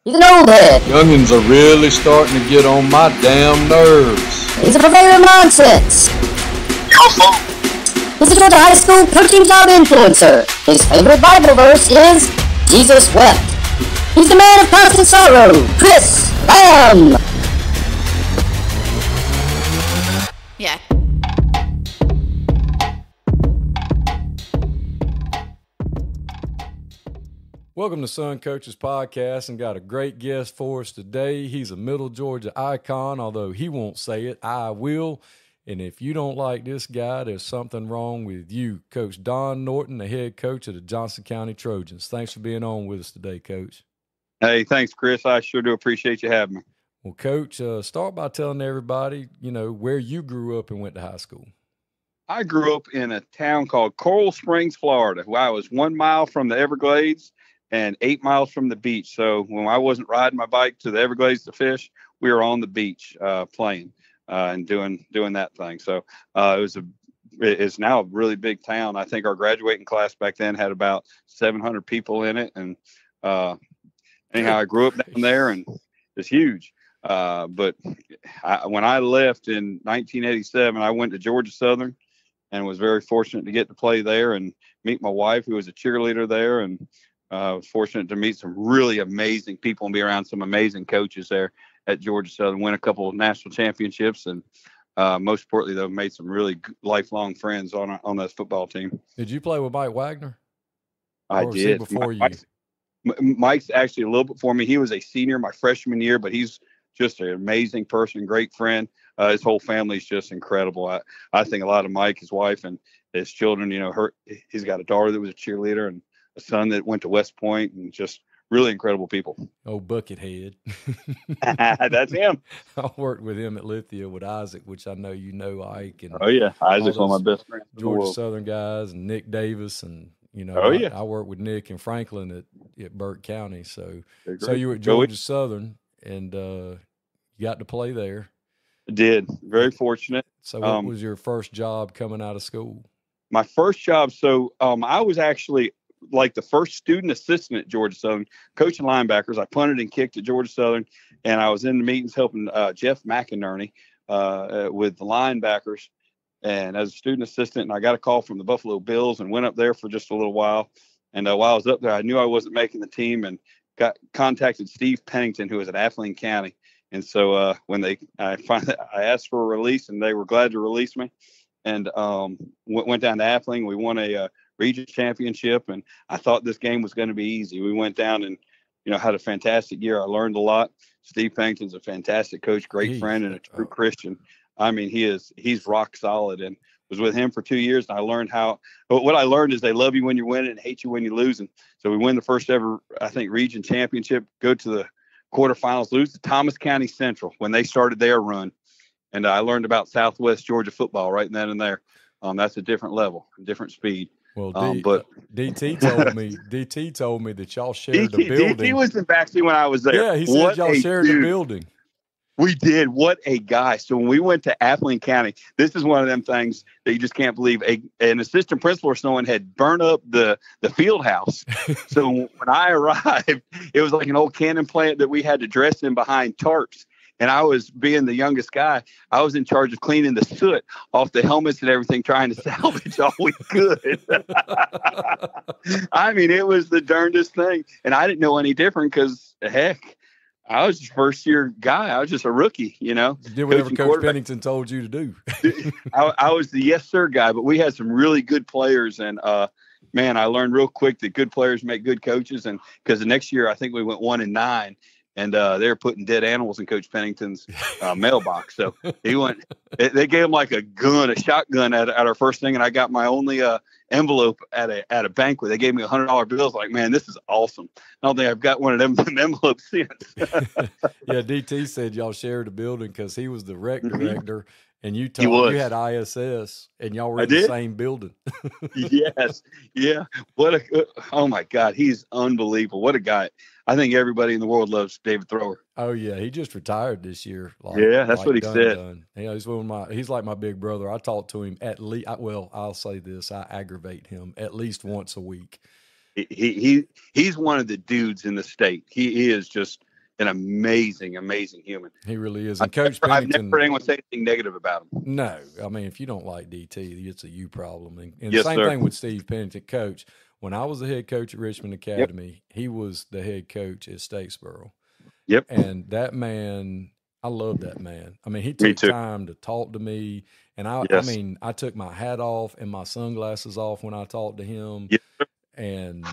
He's an old head. Youngins are really starting to get on my damn nerves. He's a purveyor of nonsense. He's a Georgia high school coaching job influencer. His favorite Bible verse is, Jesus wept. He's the man of constant sorrow, Chris Lamb. Yeah. Welcome to Sun Coaches Podcast, and got a great guest for us today. He's a Middle Georgia icon, although he won't say it. I will. And if you don't like this guy, there's something wrong with you. Coach Don Norton, the head coach of the Johnson County Trojans. Thanks for being on with us today, Coach. Hey, thanks, Chris. I sure do appreciate you having me. Well, Coach, start by telling everybody, where you grew up and went to high school. I grew up in a town called Coral Springs, Florida, where I was 1 mile from the Everglades and 8 miles from the beach. So when I wasn't riding my bike to the Everglades to fish, we were on the beach playing and doing that thing. So it's now a really big town. I think our graduating class back then had about 700 people in it. And anyhow, I grew up down there, and it's huge. But when I left in 1987, I went to Georgia Southern and was very fortunate to get to play there and meet my wife, who was a cheerleader there, and was fortunate to meet some really amazing people and be around some amazing coaches there at Georgia Southern. Win a couple of national championships, and most importantly, though, made some really lifelong friends on that football team. Did you play with Mike Wagner? I did. Before you? Mike's actually a little bit before me. He was a senior my freshman year, but he's just an amazing person, great friend. His whole family's just incredible. I think a lot of Mike, his wife, and his children. He's got a daughter that was a cheerleader and a son that went to West Point, and just really incredible people. Oh, Buckethead. That's him. I worked with him at Lithia with Isaac, which I know you know Ike. And oh, yeah. Isaac's one of my best friends. Georgia Southern guys and Nick Davis. And, I worked with Nick and Franklin at Burke County. So you were at Georgia Southern, and you got to play there. I did. Very fortunate. So what was your first job coming out of school? My first job. So I was actually like the first student assistant at Georgia Southern, coaching linebackers. I punted and kicked at Georgia Southern, and I was in the meetings helping Jeff McInerney with the linebackers, and as a student assistant. And I got a call from the Buffalo Bills and went up there for just a little while. And while I was up there, I knew I wasn't making the team, and contacted Steve Pennington, who was at Athling County. And so when I asked for a release, and they were glad to release me, and went down to Athling. We won a region championship, and I thought this game was going to be easy. We went down and had a fantastic year. I learned a lot. Steve Pennington's a fantastic coach, great friend, and a true Christian. I mean, he's rock solid, and was with him for 2 years. And I learned what I learned is they love you when you're winning and hate you when you're losing. So we win the first ever, I think, region championship, go to the quarterfinals, lose to Thomas County Central when they started their run. And I learned about Southwest Georgia football right then and there. That's a different level, different speed. Well, but DT told me that y'all shared the building. DT was in backseat when I was there. Yeah, he said y'all shared the building. We did. What a guy. So when we went to Athling County, this is one of them things that you just can't believe. An assistant principal or someone had burned up the field house. So when I arrived, it was like an old cannon plant that we had to dress in behind tarps. And I was, being the youngest guy, I was in charge of cleaning the soot off the helmets and everything, trying to salvage all we could. I mean, it was the darndest thing. And I didn't know any different because, heck, I was just first-year guy. I was just a rookie, You did whatever Coach Pennington told you to do. I was the yes, sir guy, but we had some really good players. And, man, I learned real quick that good players make good coaches. And because the next year, I think we went 1-9. And they were putting dead animals in Coach Pennington's mailbox. So they gave him like a shotgun at our first thing. And I got my only envelope at a banquet. They gave me $100 bills. Like, man, this is awesome. I don't think I've got one of them envelopes since. Yeah, DT said y'all shared a building because he was the rec director. And you had ISS, and y'all were in the same building. Yes. Yeah. Oh, my God. He's unbelievable. What a guy. I think everybody in the world loves David Thrower. Oh, yeah. He just retired this year. That's what he said. Yeah, he's like my big brother. I talk to him at least, I'll say this, I aggravate him at least once a week. He's one of the dudes in the state. He is just an amazing, amazing human. He really is. And Coach I've Pennington, never heard anyone say anything negative about him. no, I mean, if you don't like DT, it's a you problem. And Yes, same sir. thing with Steve Pennington, coach. When I was the head coach at Richmond Academy, he was the head coach at Statesboro. Yep. And that man, I love that man. I mean, he Me took too. time to talk to me. And Yes. I took my hat off and my sunglasses off when I talked to him. Yes, sir. And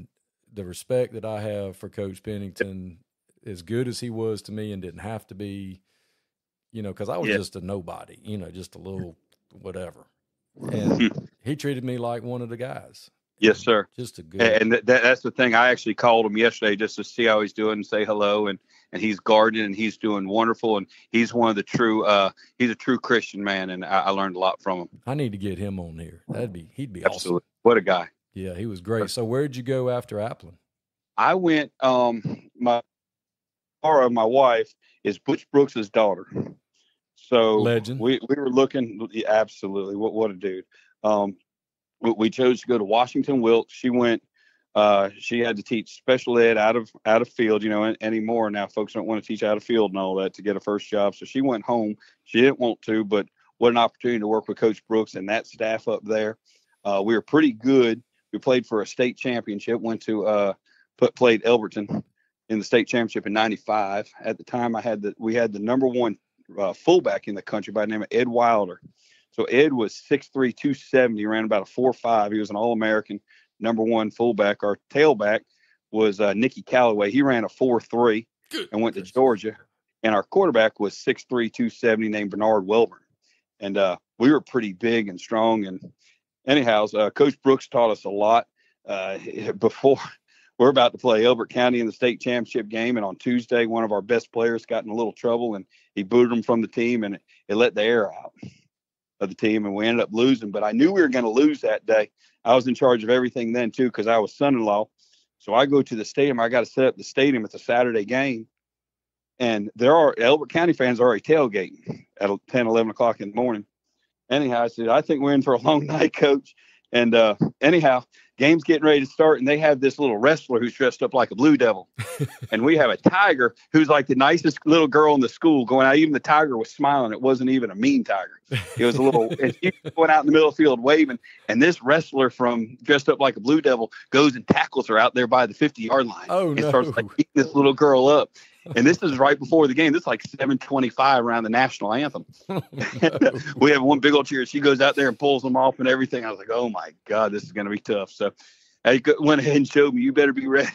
the respect that I have for Coach Pennington, as good as he was to me and didn't have to be, because I was just a nobody, just a little whatever. And he treated me like one of the guys. Yes, sir. Just a good. And that's the thing. I actually called him yesterday just to see how he's doing and say hello. And he's gardening and he's doing wonderful. And he's one of the true. He's a true Christian man, and I learned a lot from him. I need to get him on here. He'd be Absolutely. awesome. What a guy. Yeah, he was great. So where'd you go after Applin? I went. My wife is Butch Brooks' daughter. So Legend. We were looking. Yeah, absolutely. What a dude. We chose to go to Washington Wilkes. She went. She had to teach special ed out of field. Anymore now, folks don't want to teach out of field and all that to get a first job. So she went home. She didn't want to, but what an opportunity to work with Coach Brooks and that staff up there. We were pretty good. We played for a state championship. Went to played Elberton in the state championship in '95. At the time, we had the number one fullback in the country by the name of Ed Wilder. So Ed was 6'3", 270, ran about a 4.5. He was an All-American, number one fullback. Our tailback was Nicky Calloway. He ran a 4.3 and went to Georgia. And our quarterback was 6'3", 270, named Bernard Welburn. And we were pretty big and strong. And anyhow, Coach Brooks taught us a lot. Before we're about to play Elbert County in the state championship game, and on Tuesday, one of our best players got in a little trouble, and he booted him from the team, and it let the air out of the team, and we ended up losing. But I knew we were going to lose that day. I was in charge of everything then too, because I was son-in-law. So I go to the stadium. I got to set up the stadium. It's a Saturday game, and Elbert County fans are already tailgating at 10, 11 o'clock in the morning. Anyhow, I said, I think we're in for a long night, Coach. And anyhow, game's getting ready to start, and they have this little wrestler who's dressed up like a blue devil. And we have a tiger who's like the nicest little girl in the school going out. Even the tiger was smiling. It wasn't even a mean tiger. It was a little, and she was going out in the middle of the field waving. And this wrestler from dressed up like a blue devil goes and tackles her out there by the 50-yard line. And starts like beating this little girl up. And this is right before the game. This is like 7:25 around the national anthem. We have one big old cheer. She goes out there and pulls them off and everything. I was like, oh, my God, this is going to be tough. So I went ahead and showed me, you better be ready.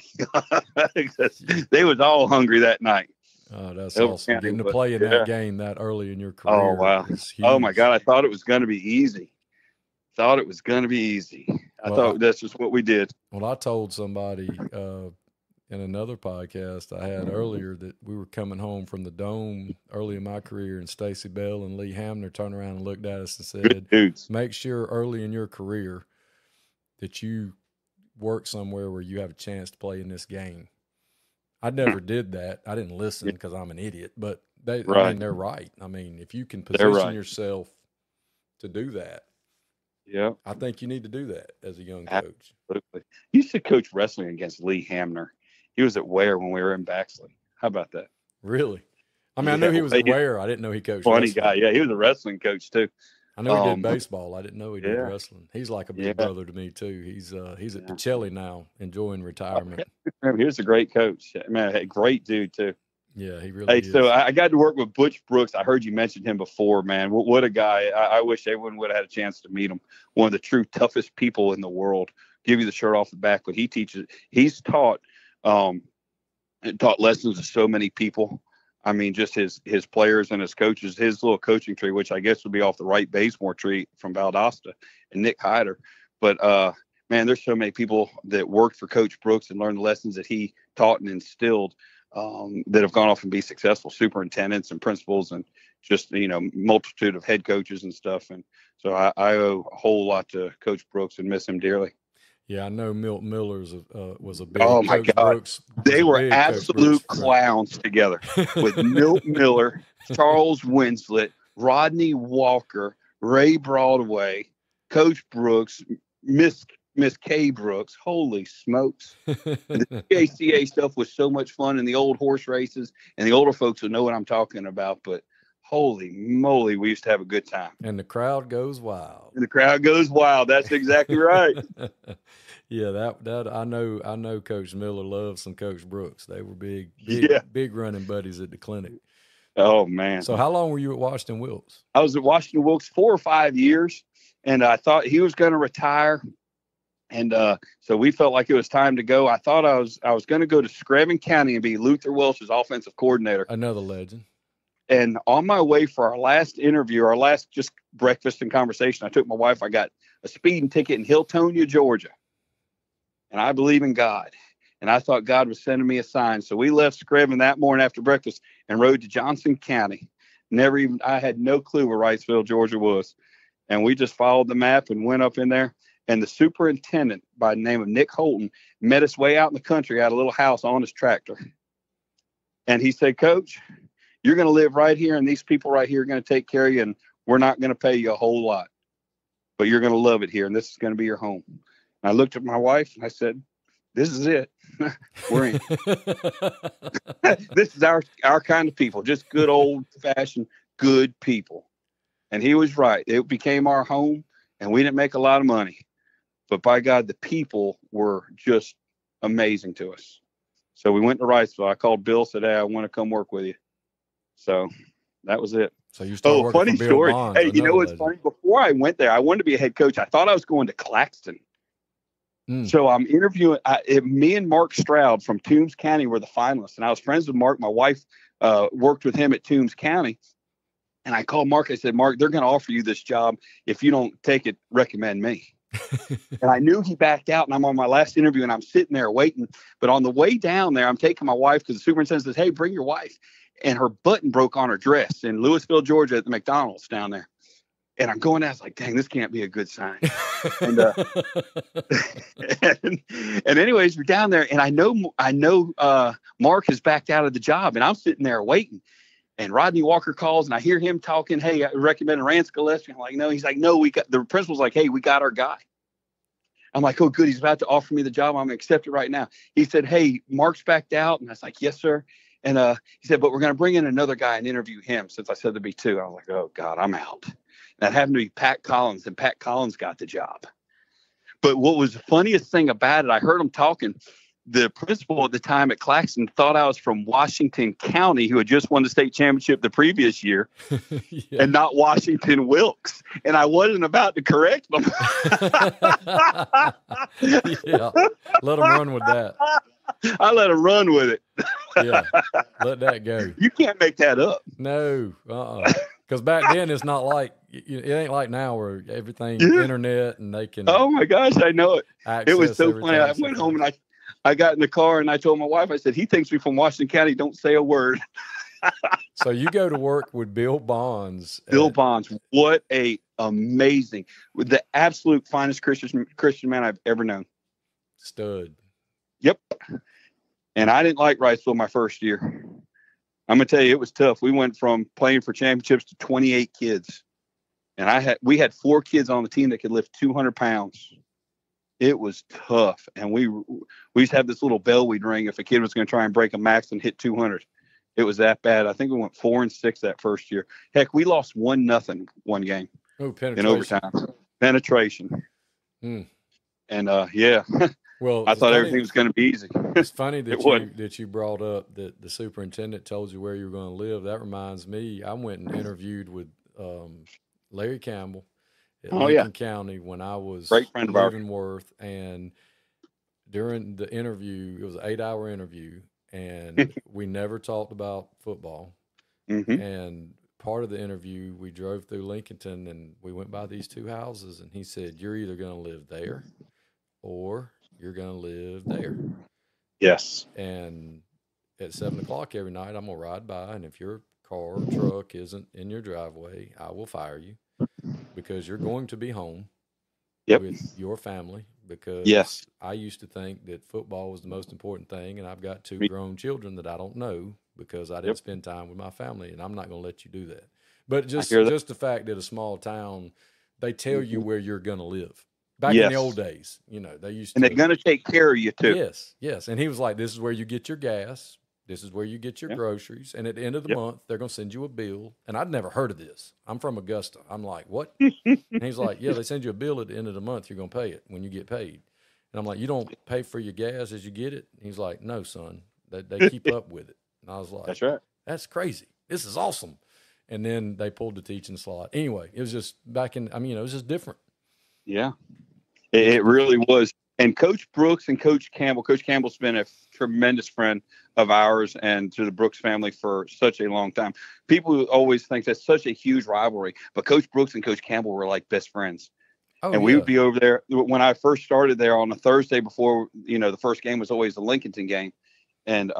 They was all hungry that night. Oh, that's awesome. Getting to play in that game that early in your career. Oh, wow. Oh, my God. I thought it was going to be easy. I thought that's just what we did. Well, I told somebody in another podcast I had earlier that we were coming home from the Dome early in my career, and Stacy Bell and Lee Hamner turned around and looked at us and said, make sure early in your career that you work somewhere where you have a chance to play in this game. I never did that. I didn't listen because I'm an idiot, but they're right. I mean, if you can position yourself to do that, I think you need to do that as a young coach. Absolutely. You used to coach wrestling against Lee Hamner. He was at Ware when we were in Baxley. How about that? Really? I mean, I knew he was at Ware. I didn't know he coached funny wrestling. Guy. Yeah, he was a wrestling coach too. I knew he did baseball. I didn't know he did wrestling. He's like a big brother to me too. He's at Pacelli now, enjoying retirement. He was a great coach. Man, a great dude too. Yeah, he really is. So I got to work with Butch Brooks. I heard you mention him before, man. What a guy. I wish everyone would have had a chance to meet him. One of the true toughest people in the world. Give you the shirt off the back, but he's taught lessons to so many people. I mean, just his players and his coaches, his little coaching tree, which I guess would be off the Wright Bazemore tree from Valdosta and Nick Hyder. But, man, there's so many people that worked for Coach Brooks and learned the lessons that he taught and instilled that have gone off and be successful superintendents and principals and just, multitude of head coaches and stuff. And so I owe a whole lot to Coach Brooks and miss him dearly. Yeah, I know Milt Miller's was a big. Oh my Coach God, Brooks they were absolute clowns together with Milt Miller, Charles Winslet, Rodney Walker, Ray Broadway, Coach Brooks, Miss Miss K. Brooks. Holy smokes. And the PACA stuff was so much fun, and the old horse races, and the older folks will know what I'm talking about, but holy moly, we used to have a good time. And the crowd goes wild. And the crowd goes wild. That's exactly right. Yeah, that I know Coach Miller loves some Coach Brooks. They were big running buddies at the clinic. Oh, man. So how long were you at Washington Wilkes? I was at Washington Wilkes 4 or 5 years, and I thought he was going to retire. And so we felt like it was time to go. I thought I was going to go to Screven County and be Luther Welch's offensive coordinator. Another legend. And on my way for our last interview, our last just breakfast and conversation, I took my wife. I got a speeding ticket in Hilltonia, Georgia. And I believe in God. And I thought God was sending me a sign. So we left Screven that morning after breakfast and rode to Johnson County. I had no clue where Wrightsville, Georgia was. And we just followed the map and went up in there. And the superintendent by the name of Nick Holton met us way out in the country at a little house on his tractor. And he said, Coach, you're going to live right here, and these people right here are going to take care of you, and we're not going to pay you a whole lot. But you're going to love it here, and this is going to be your home. And I looked at my wife, and I said, this is it. We're in. This is our kind of people, just good old-fashioned good people. And he was right. It became our home, and we didn't make a lot of money. But by God, the people were just amazing to us. So we went to Wrightsville. I called Bill, said, hey, I want to come work with you. So that was it. So you started working funny for Bill story. Bonds, hey, you know what's legend. funny? Before I went there, I wanted to be a head coach. I thought I was going to Claxton. So I'm interviewing. Me and Mark Stroud from Toombs County were the finalists, and I was friends with Mark. My wife worked with him at Toombs County, and I called Mark. I said, Mark, they're going to offer you this job. If you don't take it, recommend me. And I knew he backed out, and I'm on my last interview, and I'm sitting there waiting. But on the way down there, I'm taking my wife because the superintendent says, hey, bring your wife. And her button broke on her dress in Louisville, Georgia at the McDonald's down there. And I'm going down, I was like, dang, this can't be a good sign. And, and anyways, we're down there, and I know Mark has backed out of the job, and I'm sitting there waiting. And Rodney Walker calls, and I hear him talking, hey, I recommend Rance Gillespie. I'm like, no. He's like, no, the principal's like, hey, we got our guy. I'm like, oh, good. He's about to offer me the job. I'm going to accept it right now. He said, hey, Mark's backed out. And I was like, yes, sir. And he said, but we're going to bring in another guy and interview him, since I said there'd be two. I was like, oh, God, I'm out. And that happened to be Pat Collins, and Pat Collins got the job. But what was the funniest thing about it, I heard him talking. The principal at the time at Claxton thought I was from Washington County, who had just won the state championship the previous year, and not Washington Wilkes. And I wasn't about to correct them. Yeah, let them run with that. I let him run with it. Yeah, let that go. You can't make that up. No, because back then it's not like it ain't like now where everything internet and they can. Oh my gosh, I know it. It was so funny. I went home and I got in the car and I told my wife, I said, he thinks we're from Washington County. Don't say a word. So you go to work with Bill Bonds. Bill Bonds, what a amazing, the absolute finest Christian man I've ever known. Stud. Yep. And I didn't like Wrightsville my first year. I'm going to tell you, it was tough. We went from playing for championships to 28 kids. And we had 4 kids on the team that could lift 200 pounds. It was tough. And we used to have this little bell we'd ring if a kid was going to try and break a max and hit 200. It was that bad. I think we went 4-6 that first year. Heck, we lost 1-0 one game. Oh, penetration. In overtime. Penetration. And yeah. Well, I thought everything was going to be easy. It's funny that you brought up that the superintendent told you where you were going to live. That reminds me, I went and interviewed with Larry Campbell at Lincoln County when I was great friend of ours. Leavenworth, and during the interview, it was an 8-hour interview, and we never talked about football. Mm-hmm. And part of the interview, we drove through Lincolnton, and we went by these 2 houses, and he said, "You're either going to live there, or you're going to live there." Yes. And at 7:00 every night, I'm going to ride by, and if your car or truck isn't in your driveway, I will fire you, because you're going to be home with your family, because I used to think that football was the most important thing, and I've got 2 grown children that I don't know because I didn't spend time with my family, and I'm not going to let you do that. But just the fact that a small town, they tell you where you're going to live. Back in the old days, they used to. And they're going to take care of you too. Yes, yes. And he was like, this is where you get your gas. This is where you get your groceries. And at the end of the month, they're going to send you a bill. And I'd never heard of this. I'm from Augusta. I'm like, what? And he's like, yeah, they send you a bill at the end of the month. You're going to pay it when you get paid. And I'm like, you don't pay for your gas as you get it? And he's like, no, son. They keep up with it. And I was like, that's right. That's crazy. This is awesome. And then they pulled the teaching slot. Anyway, it was just it was just different. Yeah. It really was. And Coach Brooks and Coach Campbell's been a tremendous friend of ours and to the Brooks family for such a long time. People always think that's such a huge rivalry, but Coach Brooks and Coach Campbell were like best friends. Oh, and we would be over there when I first started there on a Thursday before, the first game was always the Lincolnton game. And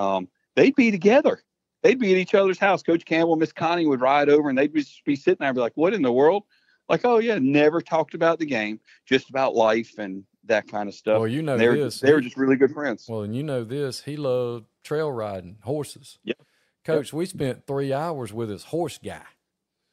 they'd be together. They'd be at each other's house. Coach Campbell, Miss Connie would ride over and they'd just be sitting there and be like, what in the world? Like, oh, yeah, never talked about the game, just about life and that kind of stuff. Well, they were just really good friends. Well, and this, he loved trail riding horses. Yeah. Coach, we spent 3 hours with his horse guy.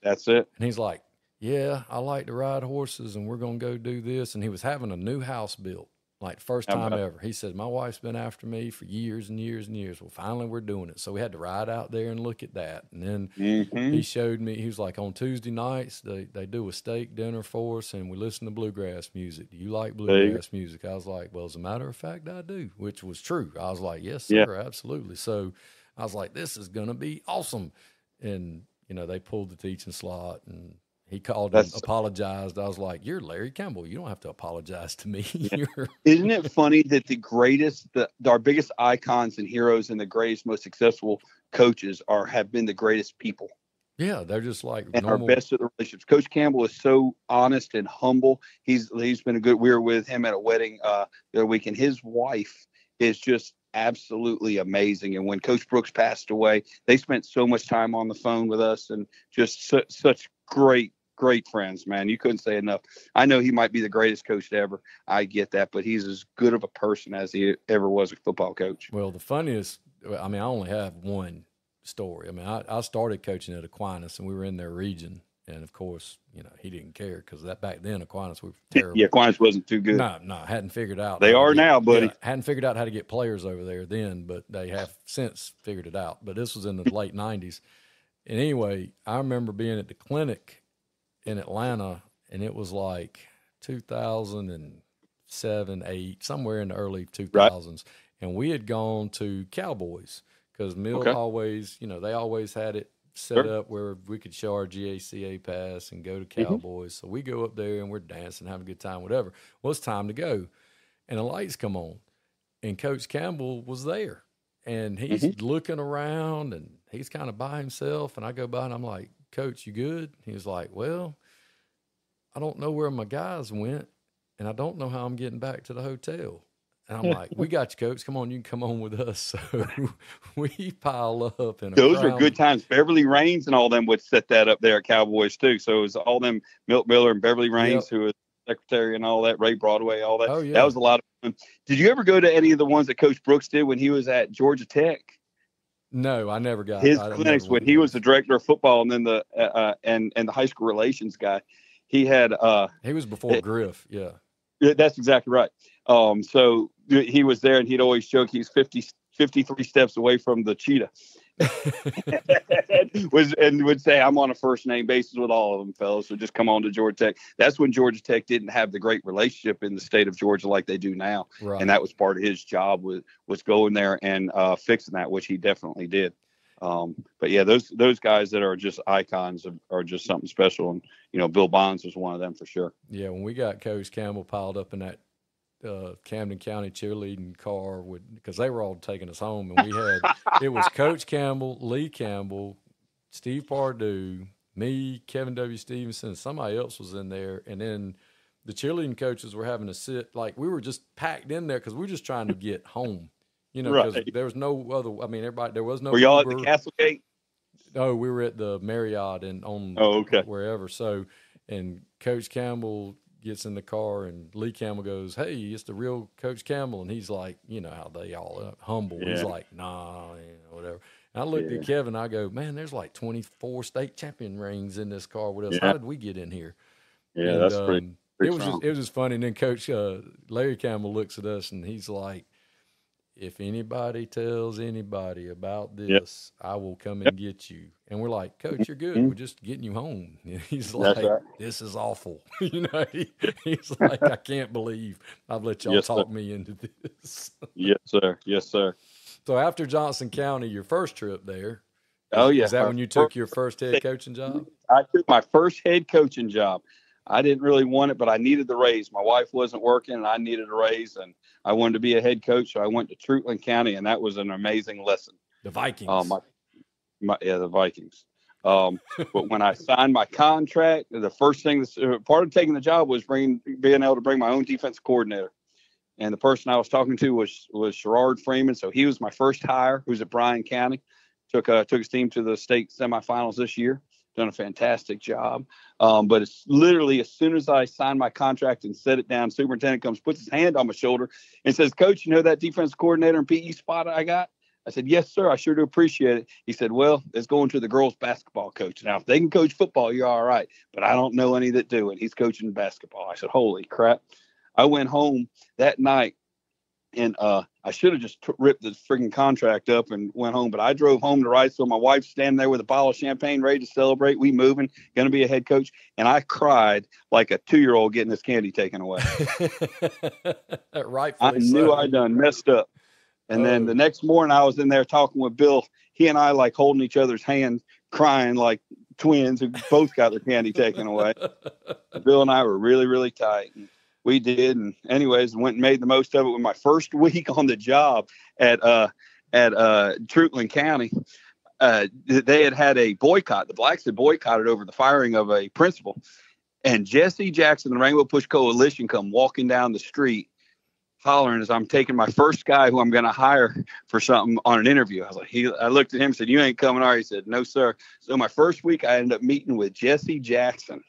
That's it. And he's like, yeah, I like to ride horses and we're going to go do this. And he was having a new house built, like first time ever. He said, my wife's been after me for years and years and years. Well, finally we're doing it. So we had to ride out there and look at that. And then he showed me, he was like, on Tuesday nights, they do a steak dinner for us and we listen to bluegrass music. Do you like bluegrass music? I was like, well, as a matter of fact, I do, which was true. I was like, yes, sir, absolutely. So I was like, this is going to be awesome. And, they pulled the teaching slot and he called and apologized. I was like, you're Larry Campbell. You don't have to apologize to me. Isn't it funny that our biggest icons and heroes and the greatest, most successful coaches have been the greatest people? Yeah, they're just like and normal. Our best at the relationships. Coach Campbell is so honest and humble. He's been we were with him at a wedding the other week, and his wife is just absolutely amazing. And when Coach Brooks passed away, they spent so much time on the phone with us and just such great friends, man. You couldn't say enough. I know he might be the greatest coach ever. I get that, but he's as good of a person as he ever was a football coach. Well, the funniest, I only have one story. I started coaching at Aquinas and we were in their region. And of course, he didn't care because back then Aquinas were terrible. Yeah, Aquinas wasn't too good. No, hadn't figured out. They are now, buddy. Hadn't figured out how to get players over there then, but they have since figured it out. But this was in the late 90s. And anyway, I remember being at the clinic in Atlanta, and it was like 2007, 8, somewhere in the early 2000s. Right. And we had gone to Cowboys because Mill always, they always had it set up where we could show our GACA pass and go to Cowboys. So we go up there and we're dancing, having a good time, whatever. Well, it's time to go. And the lights come on, and Coach Campbell was there. And he's looking around, and he's kind of by himself. And I go by, and I'm like, Coach, you good? He was like, well, I don't know where my guys went, and I don't know how I'm getting back to the hotel. And I'm like, we got you, Coach. Come on, you can come on with us. So we pile up. Those were good times. Beverly Raines and all them would set that up there at Cowboys, too. So it was all them, Milt Miller and Beverly Raines, who was secretary and all that, Ray Broadway, all that. Oh, yeah. That was a lot of fun. Did you ever go to any of the ones that Coach Brooks did when he was at Georgia Tech? No, I never got his clinics when he was the director of football and then the and the high school relations guy. He had he was before Griff, yeah. That's exactly right. So he was there, and he'd always joke he's 53 steps away from the cheetah. and would say, I'm on a first name basis with all of them, fellas. So just come on to Georgia Tech. That's when Georgia Tech didn't have the great relationship in the state of Georgia like they do now. Right. And that was part of his job was going there and fixing that, which he definitely did. But yeah, those guys that are just icons are just something special. And, Bill Bonds was one of them for sure. Yeah. When we got Coach Campbell piled up in that Camden County cheerleading car because they were all taking us home, and we had it was Coach Campbell, Lee Campbell, Steve Pardue, me, Kevin W. Stevenson, somebody else was in there, and then the cheerleading coaches were having to sit like we were just packed in there because we were just trying to get home, because there was no other. Everybody there was no. Were y'all Uber. At the Castle Gate? No, we were at the Marriott and on wherever. So, and Coach Campbell gets in the car, and Lee Campbell goes, hey, it's the real Coach Campbell. And he's like, how they all humble. Yeah. He's like, nah, whatever. And I looked at Kevin, I go, man, there's like 24 state champion rings in this car with us. Yeah. How did we get in here? Yeah, that's pretty. it was just funny. And then Coach Larry Campbell looks at us and he's like, if anybody tells anybody about this, I will come and get you. And we're like, Coach, you're good. We're just getting you home. And he's like, this is awful. He's like, I can't believe I've let y'all talk me into this. Yes, sir. Yes, sir. So after Johnson County, your first trip there. Oh, yeah. Is that when you took your first head coaching job? I took my first head coaching job. I didn't really want it, but I needed the raise. My wife wasn't working, and I needed a raise, and I wanted to be a head coach. So I went to Truetland County, and that was an amazing lesson. The Vikings. The Vikings. But when I signed my contract, the first thing, part of taking the job was being able to bring my own defensive coordinator. And the person I was talking to was Sherrard Freeman. So he was my first hire, who's at Bryan County. Took his team to the state semifinals this year. Done a fantastic job. But it's literally as soon as I signed my contract and set it down, superintendent comes, puts his hand on my shoulder and says, Coach, you know that defensive coordinator and PE spot I got? I said, yes, sir. I sure do appreciate it. He said, well, it's going to the girls basketball coach. Now, if they can coach football, you're all right. But I don't know any that do. And he's coaching basketball. I said, holy crap. I went home that night. And I should have just ripped the freaking contract up and went home. But I drove home to Wrightsville. My wife's standing there with a bottle of champagne ready to celebrate. We moving, going to be a head coach. And I cried like a 2-year-old getting his candy taken away. I knew I done messed up. And then the next morning I was in there talking with Bill. He and I like holding each other's hand, crying like twins who both got their candy taken away. Bill and I were really, really tight. And we did, and anyways, went and made the most of it. With my first week on the job at Truetland County, they had a boycott. The blacks had boycotted over the firing of a principal, and Jesse Jackson, the Rainbow Push Coalition, come walking down the street, hollering as I'm taking my first guy who I'm going to hire for something on an interview. I was like, I looked at him and said, "You ain't coming, are you?" He said, "No, sir." So my first week, I ended up meeting with Jesse Jackson.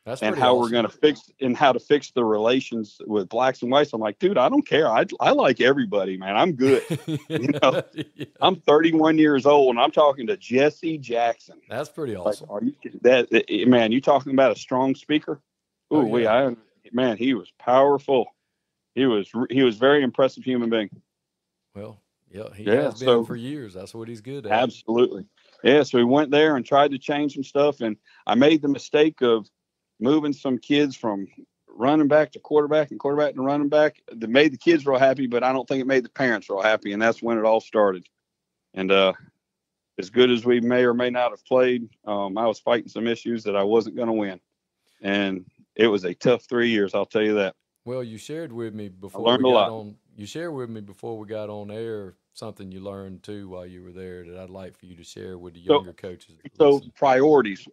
That's and how we're going to how to fix the relations with blacks and whites. I'm like, dude, I don't care. I like everybody, man. I'm good. I'm 31 years old and I'm talking to Jesse Jackson. That's pretty awesome. Like, man, you talking about a strong speaker? Oh, man, he was powerful. He was very impressive human being. Well, he has been for years. That's what he's good at. Absolutely. Yeah. So we went there and tried to change some stuff. And I made the mistake of moving some kids from running back to quarterback and quarterback to running back. That made the kids real happy, but I don't think it made the parents real happy. And that's when it all started. And as good as we may or may not have played, I was fighting some issues that I wasn't going to win. And it was a tough 3 years, I'll tell you that. Well, you shared with me before You shared with me before we got on air something you learned too while you were there that I'd like for you to share with the younger coaches. So priorities.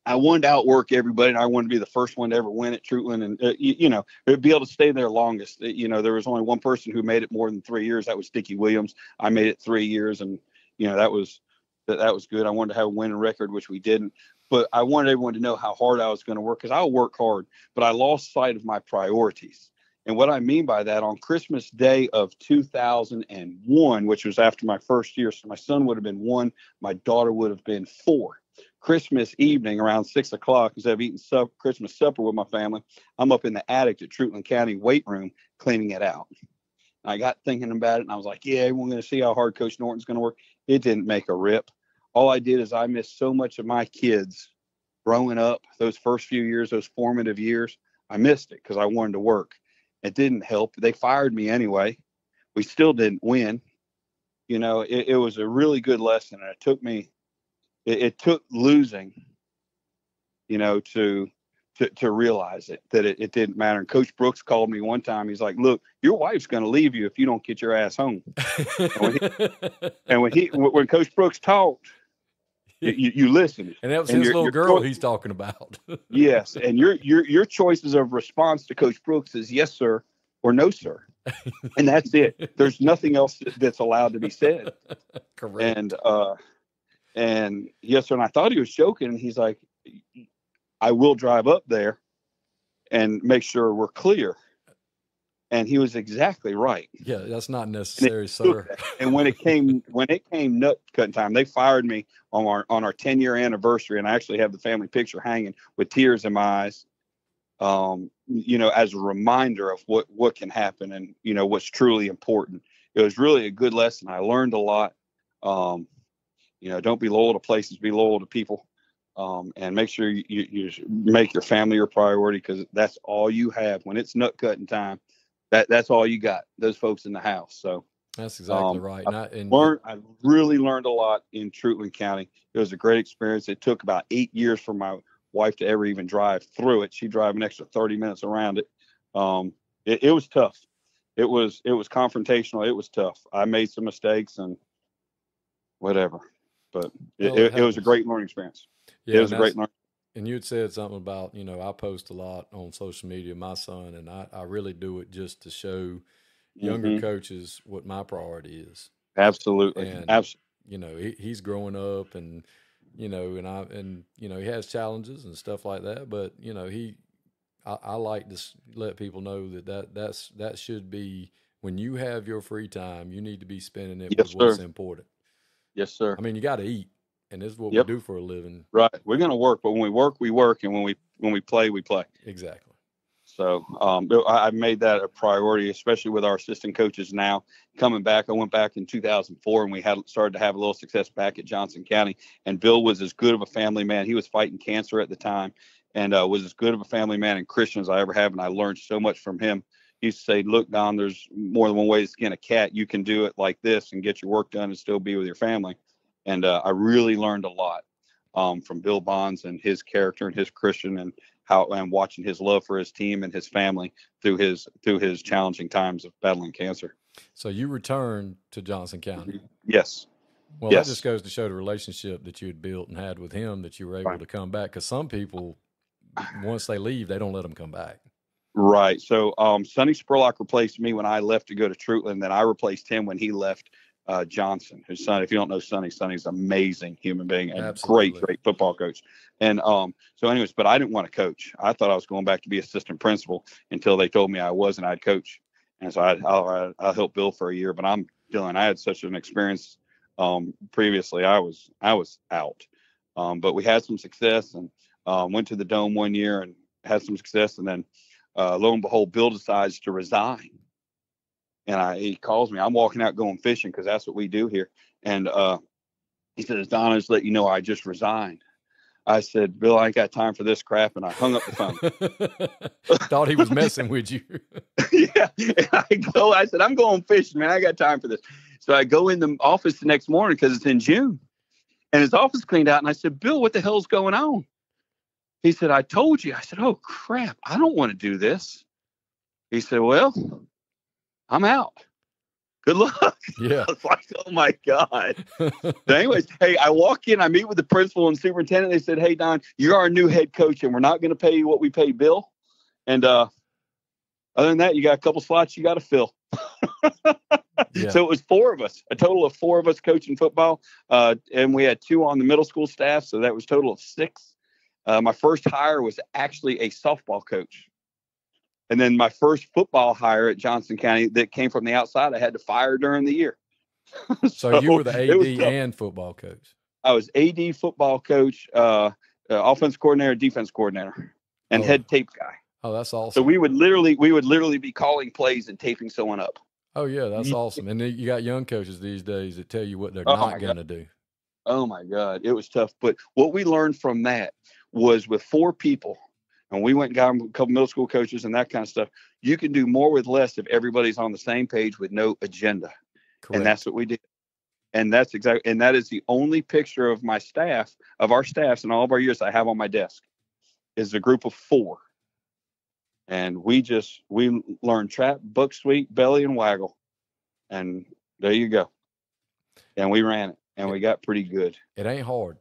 I wanted to outwork everybody, and I wanted to be the first one to ever win at Truetland, and be able to stay there longest. There was only one person who made it more than 3 years. That was Dickie Williams. I made it 3 years, and that was good. I wanted to have a winning record, which we didn't. But I wanted everyone to know how hard I was going to work, because I'll work hard, but I lost sight of my priorities. And what I mean by that, on Christmas Day of 2001, which was after my first year, so my son would have been 1, my daughter would have been 4. Christmas evening around 6 o'clock, instead of eating Christmas supper with my family, I'm up in the attic at Truetland County weight room cleaning it out. I got thinking about it, and I was like, yeah, everyone's going to see how hard Coach Norton's going to work. It didn't make a rip. All I did is I missed so much of my kids growing up, those first few years, those formative years. I missed it because I wanted to work. It didn't help. They fired me anyway. We still didn't win. It was a really good lesson, and it took me. It took losing, to realize that it didn't matter. And Coach Brooks called me one time. He's like, "Look, your wife's going to leave you if you don't get your ass home." when Coach Brooks talked, you listened. And that was his little girl he's talking about. Yes, and your choices of response to Coach Brooks is yes, sir, or no, sir, and that's it. There's nothing else that's allowed to be said. Correct. And yes, sir. And I thought he was joking. And he's like, "I will drive up there and make sure we're clear." And he was exactly right. Yeah, that's not necessary, sir. And when it came nut cutting time, they fired me on our 10-year anniversary. And I actually have the family picture hanging with tears in my eyes. as a reminder of what can happen and, what's truly important. It was really a good lesson. I learned a lot. Don't be loyal to places, be loyal to people. And make sure you make your family your priority, because that's all you have when it's nut cutting time. That's all you got, those folks in the house. So that's exactly right. I really learned a lot in Truitland County. It was a great experience. It took about 8 years for my wife to ever even drive through it. She drove an extra 30 minutes around it. It was tough. It was confrontational. It was tough. I made some mistakes and whatever, but it was a great learning experience. Yeah, it was a great learning. And you had said something about, I post a lot on social media, my son, and I really do it just to show younger coaches what my priority is. Absolutely. And, absolutely. He's growing up, and, he has challenges and stuff like that, but, I like to let people know that should be, when you have your free time, you need to be spending it with what's important. Yes, sir. I mean, you got to eat, and this is what we do for a living. Right. We're going to work, but when we work, we work, and when we play, we play. Exactly. So I made that a priority, especially with our assistant coaches now coming back. I went back in 2004, and we started to have a little success back at Johnson County. And Bill was as good of a family man. He was fighting cancer at the time, and was as good of a family man and Christian as I ever have. And I learned so much from him. He used to say, "Look, Don, there's more than one way to skin a cat. You can do it like this and get your work done and still be with your family." And I really learned a lot from Bill Bonds and his character and his Christian, and watching his love for his team and his family through his challenging times of battling cancer. So you returned to Johnson County. Yes. Well, that just goes to show the relationship that you had built and had with him, that you were able to come back. Because some people, once they leave, they don't let them come back. Right. So Sonny Spurlock replaced me when I left to go to Truitland. Then I replaced him when he left Johnson, whose son. If you don't know Sonny's an amazing human being and great football coach. And so anyways, but I didn't want to coach. I thought I was going back to be assistant principal until they told me I was, and I'd coach. And so I helped Bill for a year, but I had such an experience previously. I was out, but we had some success, and went to the Dome one year and had some success, and then lo and behold, Bill decides to resign. And he calls me. I'm walking out going fishing, because that's what we do here. And he says, "Don, just let you know I just resigned." I said, "Bill, I ain't got time for this crap." And I hung up the phone. Thought he was messing with you. Yeah. And I said, "I'm going fishing, man. I got time for this." So I go in the office the next morning, because it's in June, and his office cleaned out. And I said, "Bill, what the hell's going on?" He said, "I told you." I said, "Oh, crap. I don't want to do this." He said, "Well, I'm out. Good luck." Yeah. I was like, oh my God. So anyways, hey, I walk in, I meet with the principal and superintendent. They said, "Hey, Don, you're our new head coach, and we're not going to pay you what we pay Bill. And other than that, you got a couple slots you got to fill." Yeah. So it was a total of 4 of us coaching football. And we had 2 on the middle school staff. So that was a total of 6. My first hire was actually a softball coach. And then my first football hire at Johnson County that came from the outside, I had to fire during the year. So you were the AD and football coach. I was AD, football coach, offense coordinator, defense coordinator, and head tape guy. Oh, that's awesome. So we would literally be calling plays and taping someone up. Oh yeah, that's awesome. And then you got young coaches these days that tell you what they're not going to do. Oh my God, it was tough. But what we learned from that was, with 4 people, and we went and got a couple middle school coaches and that kind of stuff, you can do more with less if everybody's on the same page with no agenda. Correct. And that's what we did. And that is the only picture of my staff, of our staffs in all of our years I have on my desk, is a group of 4. And we learned trap, buck sweep, belly, and waggle. And there you go. And we ran it, and we got pretty good. It ain't hard.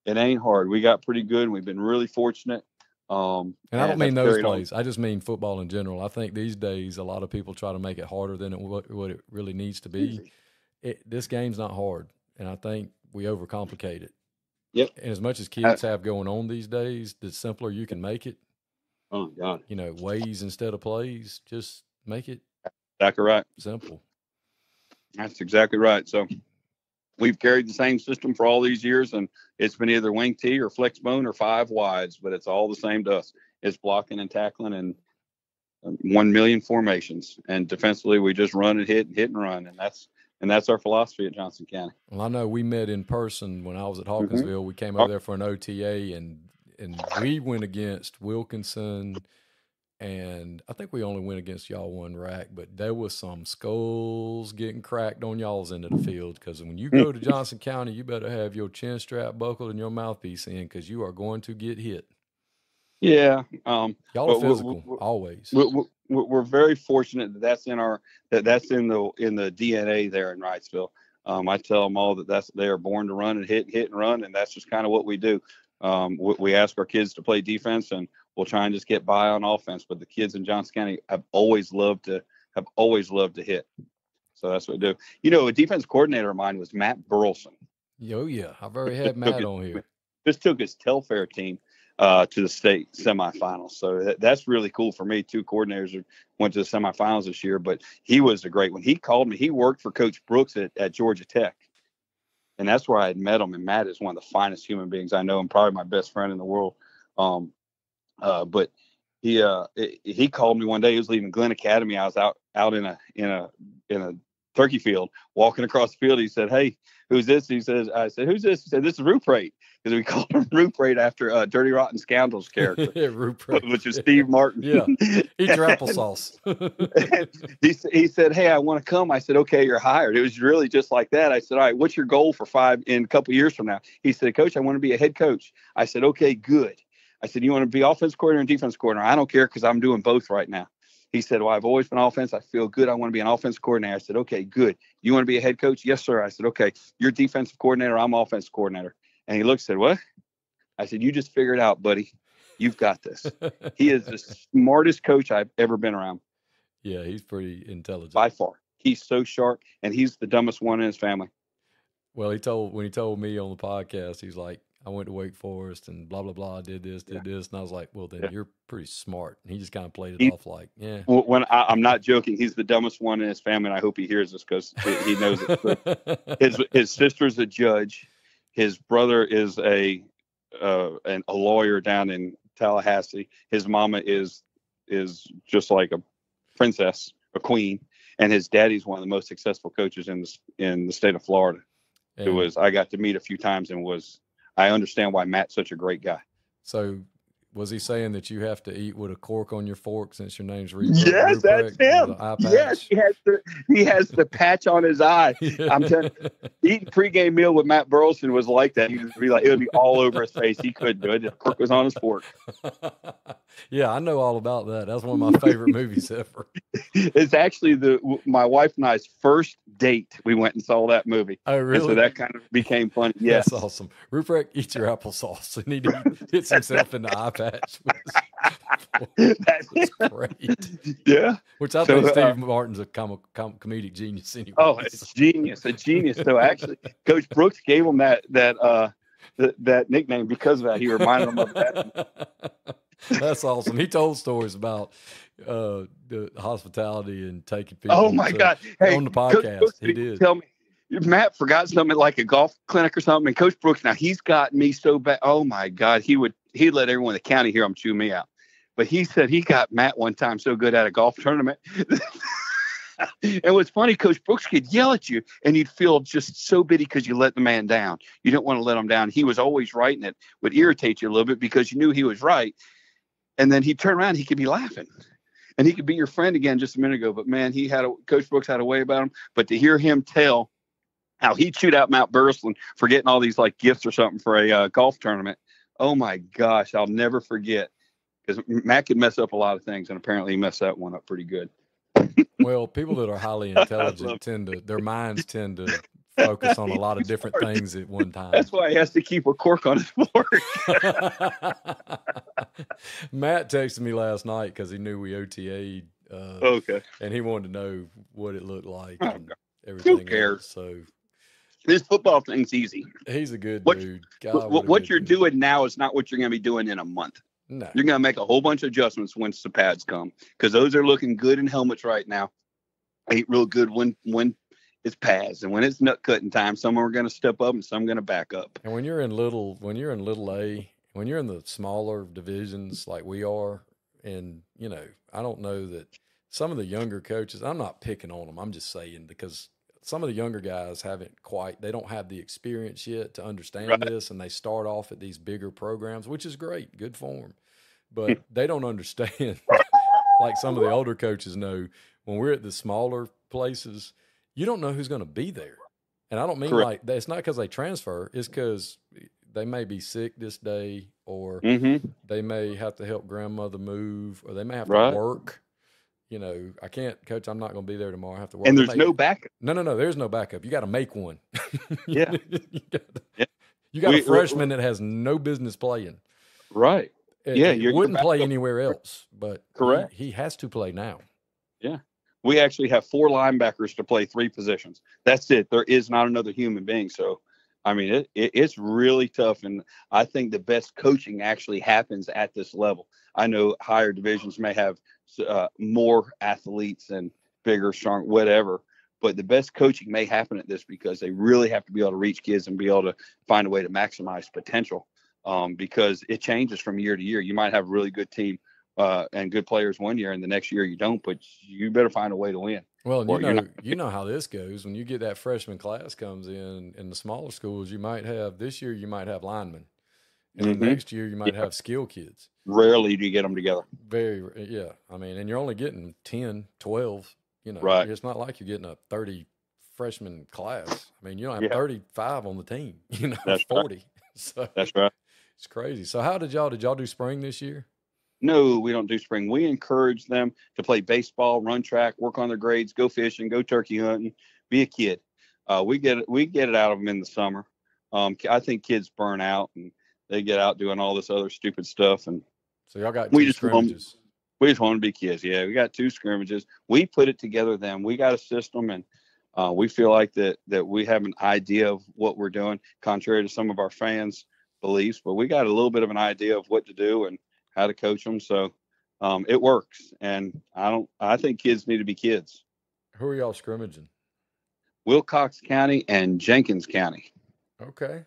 It ain't hard. We got pretty good, and we've been really fortunate. And I don't mean those plays. I just mean football in general. I think these days a lot of people try to make it harder than what it really needs to be. This game's not hard, and I think we overcomplicate it. Yep. And as much as kids have going on these days, the simpler you can make it. Oh God. Ways instead of plays. Just make it exactly right. Simple. That's exactly right. So we've carried the same system for all these years, and it's been either wing T or flex bone or 5 wides, but it's all the same to us. It's blocking and tackling and 1 million formations. And defensively, we just run and hit and run, and that's our philosophy at Johnson County. Well, I know we met in person when I was at Hawkinsville. We came over there for an OTA, and we went against Wilkinson, and I think we only went against y'all one rack, but there was some skulls getting cracked on y'all's end of the field, because when you go to Johnson County, you better have your chin strap buckled and your mouthpiece in, because you are going to get hit. Yeah. Y'all are physical, always. We're very fortunate that that's in the DNA there in Wrightsville. I tell them all that they are born to run and hit and run, and that's just kind of what we do. We ask our kids to play defense, and we'll try and just get by on offense. But the kids in Johnson County have always loved to hit. So that's what we do. You know, a defense coordinator of mine was Matt Burleson. Oh yeah, I've already had Matt on here. Just took his Telfair team to the state semifinals. So that's really cool for me. 2 coordinators went to the semifinals this year, but he was a great one. He called me. He worked for Coach Brooks at Georgia Tech. And that's where I had met him. And Matt is one of the finest human beings I know, and probably my best friend in the world. But he called me one day. He was leaving Glenn Academy. I was out in a turkey field, walking across the field. He said, "Hey, who's this?" I said, "Who's this?" He said, "This is Ruprate," because we called him Ruprate after Dirty Rotten Scoundrels character, Ruprate, which is Steve Martin. Yeah, eat your applesauce. he said, "Hey, I want to come." I said, "Okay, you're hired." It was really just like that. I said, "All right, what's your goal for 5 in a couple years from now?" He said, "Coach, I want to be a head coach." I said, "Okay, good." I said, "You want to be offense coordinator and defense coordinator?" "I don't care, because I'm doing both right now." He said, "Well, I've always been offense. I feel good. I want to be an offense coordinator." I said, "Okay, good. You want to be a head coach?" "Yes, sir." I said, "Okay, you're defensive coordinator. I'm offensive coordinator." And he looked and said, "What?" I said, "You just figure it out, buddy. You've got this." He is the smartest coach I've ever been around. Yeah, he's pretty intelligent. By far. He's so sharp, and he's the dumbest one in his family. Well, when he told me on the podcast, he's like, "I went to Wake Forest and blah, blah, blah, did this. And I was like, "Well, then you're pretty smart." And he just kind of played it off like, yeah. When I'm not joking, he's the dumbest one in his family, and I hope he hears this, because he knows it. His sister's a judge. His brother is a lawyer down in Tallahassee. His mama is just like a princess, a queen. And his daddy's one of the most successful coaches in the state of Florida. I got to meet a few times, and I understand why Matt's such a great guy. So was he saying that you have to eat with a cork on your fork since your name's Ruprecht? Yes, that's him. Yes, he has the patch on his eye. Yeah. I'm telling you, eating pregame meal with Matt Burleson was like that. It would be all over his face. He couldn't do it. The cork was on his fork. Yeah, I know all about that. That's one of my favorite movies ever. It's actually my wife and I's first date. We went and saw that movie. Oh, really? And so that kind of became funny. Yes. That's awesome. Ruprecht eats your applesauce, and he hits himself in the eye patch. That's great. Yeah. Which I think Steve Martin's a comedic genius anyway. Oh, it's a genius. So actually, Coach Brooks gave him that nickname because of that. He reminded him of that. That's awesome. He told stories about the hospitality and taking people. Oh my God! Hey, on the podcast, Brooks, he did. Tell me, Matt forgot something like a golf clinic or something. And Coach Brooks, now he's got me so bad. Oh my God, he'd let everyone in the county hear him chew me out. But he said he got Matt one time so good at a golf tournament. And what's funny, Coach Brooks could yell at you, and you'd feel just so bitty because you let the man down. You don't want to let him down. He was always right, and it would irritate you a little bit because you knew he was right. And then he'd turn around, he could be laughing. And he could be your friend again just a minute ago. But, man, Coach Brooks had a way about him. But to hear him tell how he chewed out Matt Burleson for getting all these, like, gifts or something for a golf tournament, oh, my gosh, I'll never forget. Because Matt could mess up a lot of things, and apparently he messed that one up pretty good. Well, people that are highly intelligent their minds tend to focus on a lot of different things at one time. That's why he has to keep a cork on his fork. Matt texted me last night because he knew we OTA'd. Okay. And he wanted to know what it looked like and everything. Who cares? Else, so this football thing's easy. He's a good dude. What you're doing now is not what you're going to be doing in a month. No. You're going to make a whole bunch of adjustments once the pads come, because those are looking good in helmets right now. 8 real good one it's pads. And when it's nut cutting time, some are going to step up and some are going to back up. And when you're in little A, when you're in the smaller divisions like we are, and, you know, I don't know that some of the younger coaches, I'm not picking on them. I'm just saying because some of the younger guys they don't have the experience yet to understand this. And they start off at these bigger programs, which is great, good for them. But they don't understand, like some of the older coaches know, when we're at the smaller places, you don't know who's going to be there. And I don't mean like that. It's not because they transfer. It's because they may be sick this day, or they may have to help grandmother move, or they may have to work. You know, I can't, Coach, I'm not going to be there tomorrow. I have to work. And there's no backup. No. There's no backup. You got to make one. Yeah. You got a freshman that has no business playing. Right. He wouldn't play anywhere else, but he has to play now. Yeah. We actually have 4 linebackers to play 3 positions. That's it. There is not another human being. So, I mean, it's really tough. And I think the best coaching actually happens at this level. I know higher divisions may have more athletes and bigger, strong, whatever. But the best coaching may happen at this because they really have to be able to reach kids and be able to find a way to maximize potential. Because it changes from year to year. You might have a really good team and good players one year, and the next year you don't, but you better find a way to win. Well, you know how this goes. When you get that freshman class comes in the smaller schools, this year you might have linemen, and the next year you might have skill kids. Rarely do you get them together. I mean, and you're only getting 10, 12, you know. Right. It's not like you're getting a 30 freshman class. I mean, you don't have 35 on the team, you know, that's 40. Right. So that's right. It's crazy. So how did y'all do spring this year? No, we don't do spring. We encourage them to play baseball, run track, work on their grades, go fishing, go turkey hunting, be a kid. We get it out of them in the summer. I think kids burn out and they get out doing all this other stupid stuff. And so y'all got 2 scrimmages. We just want to be kids. Yeah, we got 2 scrimmages. We put it together then. We got a system, and we feel like that we have an idea of what we're doing, contrary to some of our fans' beliefs. But we got a little bit of an idea of what to do and how to coach them. So it works. And I think kids need to be kids. Who are y'all scrimmaging? Wilcox County and Jenkins County. Okay.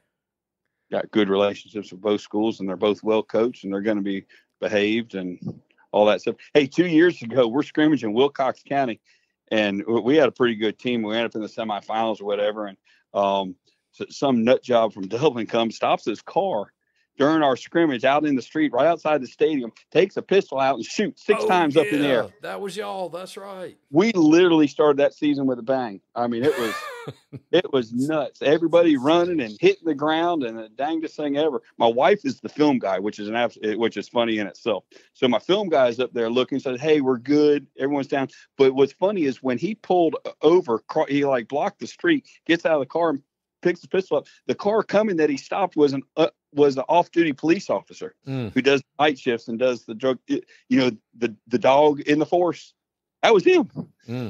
Got good relationships with both schools, and they're both well coached, and they're going to be behaved and all that stuff. Hey, 2 years ago, we're scrimmaging Wilcox County, and we had a pretty good team. We ended up in the semifinals or whatever, and so some nut job from Dublin comes, stops his car during our scrimmage out in the street right outside the stadium, takes a pistol out and shoots 6 times up in the air. That was y'all. That's right. We literally started that season with a bang. I mean, it was nuts. Everybody running and hitting the ground, and the dangest thing ever. My wife is the film guy, which is funny in itself. So my film guy is up there looking, said, "Hey, we're good. Everyone's down." But what's funny is when he pulled over, he like blocked the street, gets out of the car and picks the pistol up. The car coming that he stopped was an off-duty police officer who does night shifts and does the drug, the dog in the force. That was him.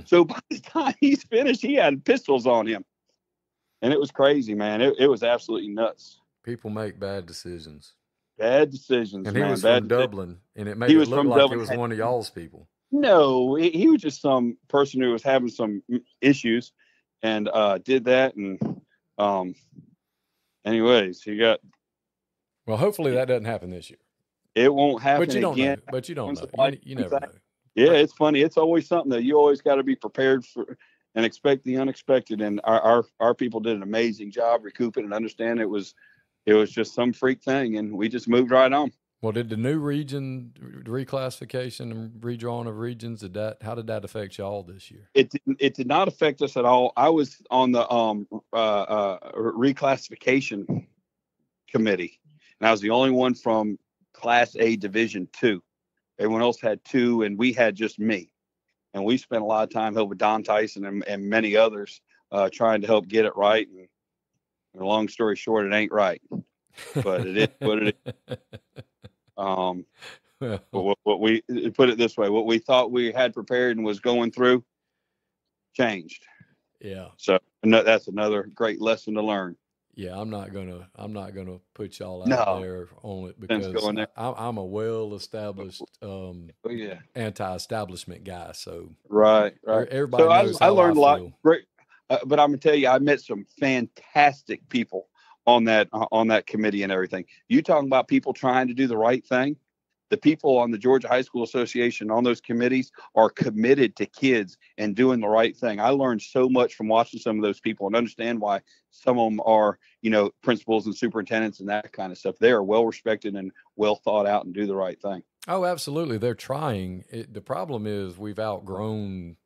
So by the time he's finished, he had pistols on him. And it was crazy, man. It was absolutely nuts. People make bad decisions. Bad decisions, and man. He was from Dublin, and it made it look like it was one of y'all's people. No, he was just some person who was having some issues and did that. And anyways, he got... Well, hopefully that doesn't happen this year. It won't happen again. You don't know. You never know. Yeah, it's funny. It's always something that you always got to be prepared for and expect the unexpected. And our people did an amazing job recouping and understand it was just some freak thing, and we just moved right on. Well, did the new region reclassification and redrawing of regions, how did that affect y'all this year? It did not affect us at all. I was on the reclassification committee, and I was the only one from Class A Division II. Everyone else had 2, and we had just me. And we spent a lot of time helping Don Tyson and many others trying to help get it right. And long story short, it ain't right, but it is what it is. What we put it this way: what we thought we had prepared and was going through changed. Yeah. So that's another great lesson to learn. Yeah, I'm not gonna put y'all out there on it because I'm a well-established anti-establishment guy. So right. Everybody knows how I learned a lot. Great. but I'm gonna tell you, I met some fantastic people on that committee and everything. You talking about people trying to do the right thing? The people on the Georgia High School Association on those committees are committed to kids and doing the right thing. I learned so much from watching some of those people and understand why some of them are, principals and superintendents and that kind of stuff. They are well respected and well thought out and do the right thing. Oh, absolutely. They're trying. The problem is we've outgrown.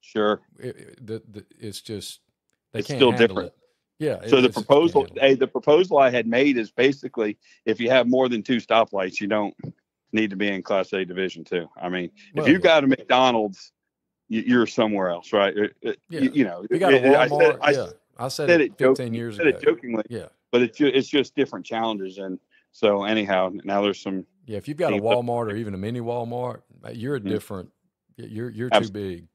Sure. It's just, it's can't still handle different. It. Yeah. So the proposal I had made is basically, if you have more than 2 stoplights, you don't need to be in Class A Division 2. I mean, if you've got a McDonald's, you're somewhere else, right? Yeah. You got a Walmart. I said it 15 years ago. I said it jokingly. Yeah. But it's just different challenges. And so anyhow, now there's some. Yeah. If you've got a Walmart or even a mini Walmart, you're a different. You're too big.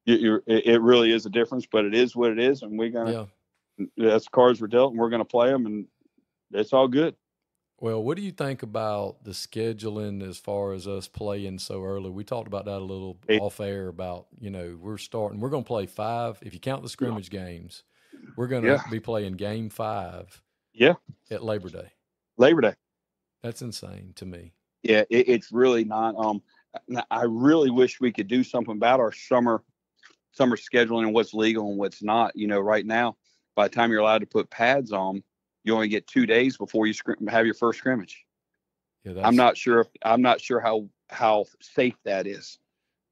It really is a difference, but it is what it is, and we're gonna. Yeah. That's the cards we're dealt, and we're gonna play them, and it's all good. Well, what do you think about the scheduling as far as us playing so early? We talked about that a little off air about, we're going to play 5. If you count the scrimmage games, we're going to be playing game 5 at Labor Day. Labor Day. That's insane to me. Yeah, it's really not. I really wish we could do something about our summer scheduling and what's legal and what's not. Right now, by the time you're allowed to put pads on, you only get 2 days before you have your first scrimmage. Yeah, I'm not sure how safe that is.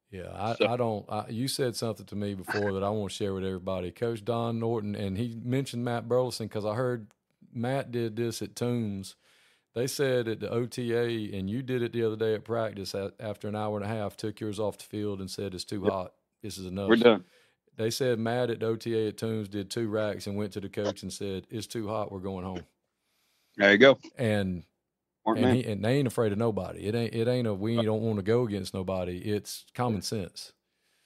Yeah, I don't. You said something to me before that I want to share with everybody. Coach Don Norton, and he mentioned Matt Burleson because I heard Matt did this at Toombs. They said at the OTA, and you did it the other day at practice. After an hour and a half, took yours off the field and said it's too hot. This is enough. We're done. They said Matt at the OTA at Toombs did 2 racks and went to the coach and said, it's too hot. We're going home. There you go. And they ain't afraid of nobody. It ain't we don't want to go against nobody. It's common sense.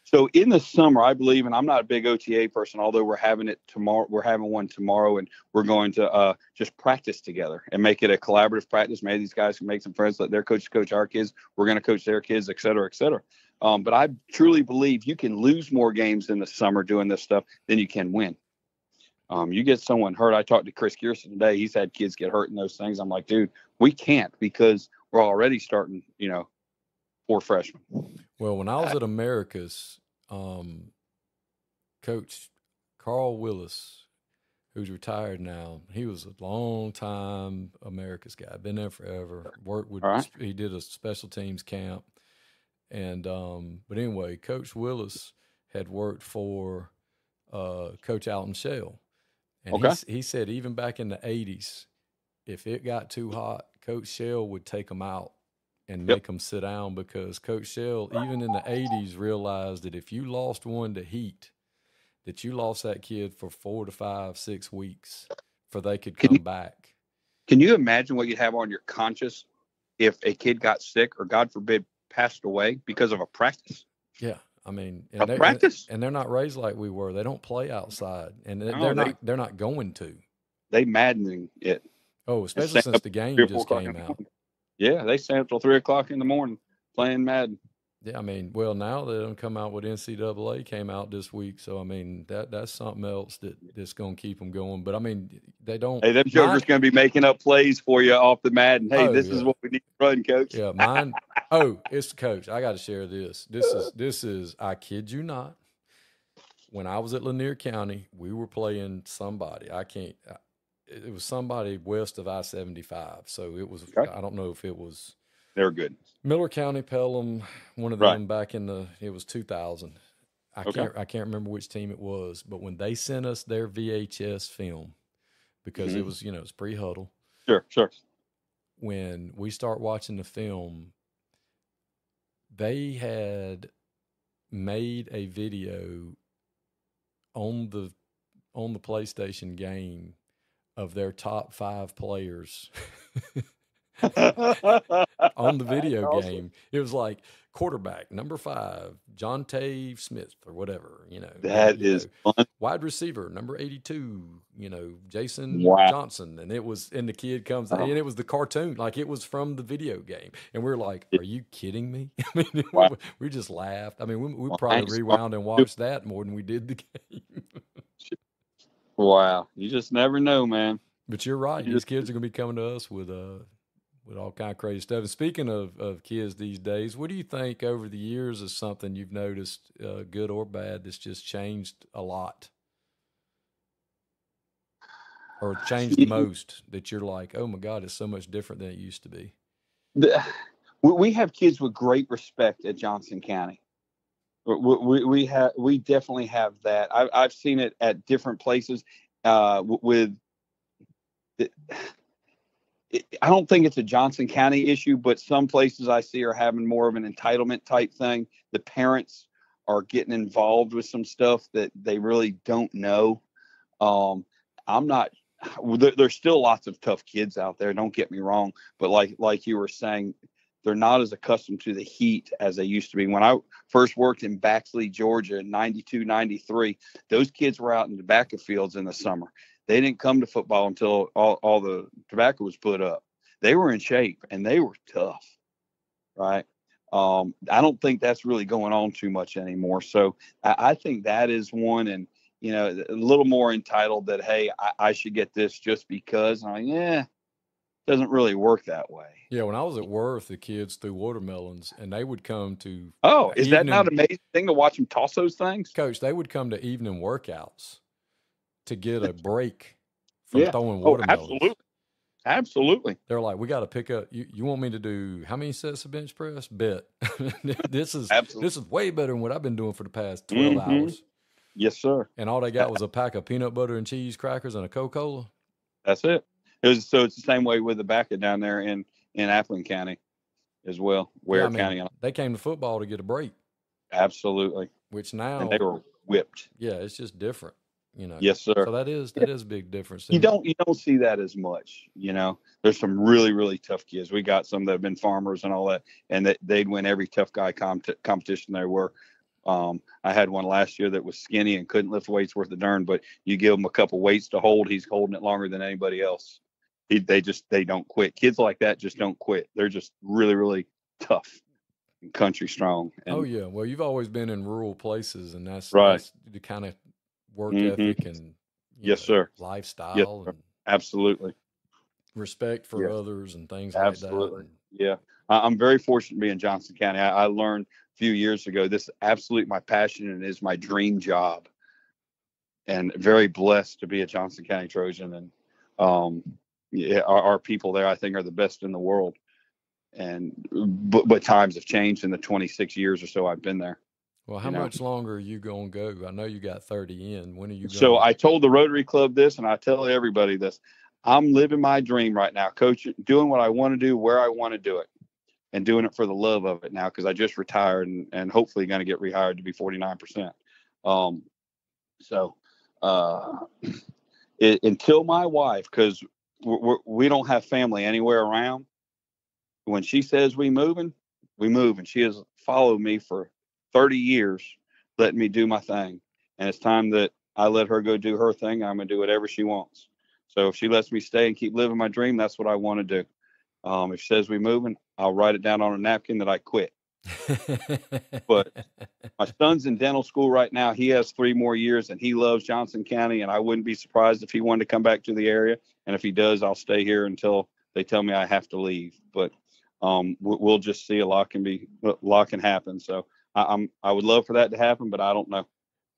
So in the summer, I believe, and I'm not a big OTA person, although we're having it tomorrow. We're having one tomorrow, and we're going to just practice together and make it a collaborative practice. Maybe these guys can make some friends, let their coaches coach our kids. We're going to coach their kids, et cetera, et cetera. But I truly believe you can lose more games in the summer doing this stuff than you can win. You get someone hurt. I talked to Chris Gearson today. He's had kids get hurt in those things. I'm like, dude, we can't because we're already starting, 4 freshmen. Well, when I was at Americas, Coach Carl Willis, who's retired now, he was a long time Americas guy. Been there forever. Worked with. Right. He did a special teams camp. And but anyway, Coach Willis had worked for Coach Alton Shell, and he said even back in the 80s, if it got too hot, Coach Shell would take them out and make them sit down because Coach Shell, even in the 80s, realized that if you lost one to heat, that you lost that kid for 4 to 5, 6 weeks before they could come back. Can you imagine what you'd have on your conscience if a kid got sick or, God forbid, passed away because of a practice? Yeah, I mean, practice, and they're not raised like we were. They don't play outside, and they're not going to. They maddening it. Oh, especially since the game just came out. Yeah, they stay up till 3 o'clock in the morning playing Madden. Yeah, I mean, well, now they don't come out with NCAA came out this week, so I mean that's something else that's going to keep them going. But I mean, they don't. Hey, them jokers going to be making up plays for you off the Madden. Hey, this is what we need to run, Coach. Yeah, mine. Oh, it's Coach. I got to share this. This is. I kid you not. When I was at Lanier County, we were playing somebody. It was somebody west of I-75. So it was. Okay. I don't know if it was. They were good. Miller County, Pelham, one of them back in it was 2000. I can't remember which team it was, but when they sent us their VHS film, because it was, it's pre-huddle. Sure. When we start watching the film, they had made a video on the PlayStation game of their top 5 players. On the video game, it was like quarterback number 5, John Tave Smith or whatever, That is fun. Wide receiver number 82, Jason Johnson, and the kid comes and it was the cartoon, like it was from the video game, and we're like, are you kidding me? I mean, we just laughed. I mean, we probably rewound and watched that more than we did the game. Wow. You just never know, man. But you're right. These kids are going to be coming to us with all kind of crazy stuff. And speaking of kids these days, what do you think over the years is something you've noticed, good or bad, that's just changed a lot? Or changed the most that you're like, oh my God, it's so much different than it used to be? We have kids with great respect at Johnson County. We definitely have that. I've seen it at different places. With I don't think it's a Johnson County issue, but some places I see are having more of an entitlement type thing. The parents are getting involved with some stuff that they really don't know. I'm not. There's still lots of tough kids out there. Don't get me wrong, but like you were saying, they're not as accustomed to the heat as they used to be. When I first worked in Baxley, Georgia in 92, 93, those kids were out in tobacco fields in the summer. They didn't come to football until all the tobacco was put up. They were in shape and they were tough, right? I don't think that's really going on too much anymore. So I think that is one. And, you know, a little more entitled that, hey, I should get this just because. I'm like, yeah, it doesn't really work that way. Yeah, when I was at Worth, the kids threw watermelons, and they would come to is that not an amazing thing to watch them toss those things? Coach, they would come to evening workouts to get a break from throwing watermelons. Absolutely. They're like, we got to pick up. You want me to do how many sets of bench press? Bet. This is way better than what I've been doing for the past 12 hours. Yes, sir. And all they got was a pack of peanut butter and cheese crackers and a Coca-Cola. That's it. It's the same way with the backer down there in Appleton County as well. Ware County. They came to football to get a break. Absolutely. Which now, and they were whipped. Yeah, it's just different. You know. Yes, sir. So that is a big difference. You don't see that as much. You know, there's some really, really tough kids. We got some that have been farmers and all that, and they'd win every tough guy competition there were. I had one last year that was skinny and couldn't lift weights worth a darn, but you give him a couple weights to hold, he's holding it longer than anybody else. They don't quit. Kids like that just don't quit. They're just really, really tough and country strong. And, oh yeah. Well, you've always been in rural places, and that's right. That's the kind of work ethic and sir. Lifestyle. Yes, sir. And absolutely. Respect for others and things like that. Absolutely. Yeah. I'm very fortunate to be in Johnson County. I learned a few years ago, this is absolutely my passion and is my dream job. And very blessed to be a Johnson County Trojan. And our people there, I think, are the best in the world. And but times have changed in the 26 years or so I've been there. Well, how much longer are you going to go? I know you got 30 in. When are you going? So I told the Rotary Club this, and I tell everybody this. I'm living my dream right now, Coach, doing what I want to do, where I want to do it, and doing it for the love of it now, because I just retired and hopefully going to get rehired to be 49%. Until my wife, because we don't have family anywhere around, when she says we move, and she has followed me for 30 years, letting me do my thing. And it's time that I let her go do her thing. I'm going to do whatever she wants. So if she lets me stay and keep living my dream, that's what I want to do. If she says we moving, I'll write it down on a napkin that I quit. But my son's in dental school right now. He has 3 more years and he loves Johnson County. And I wouldn't be surprised if he wanted to come back to the area. And if he does, I'll stay here until they tell me I have to leave. But we'll just see. A lot can happen. So I would love for that to happen, but I don't know.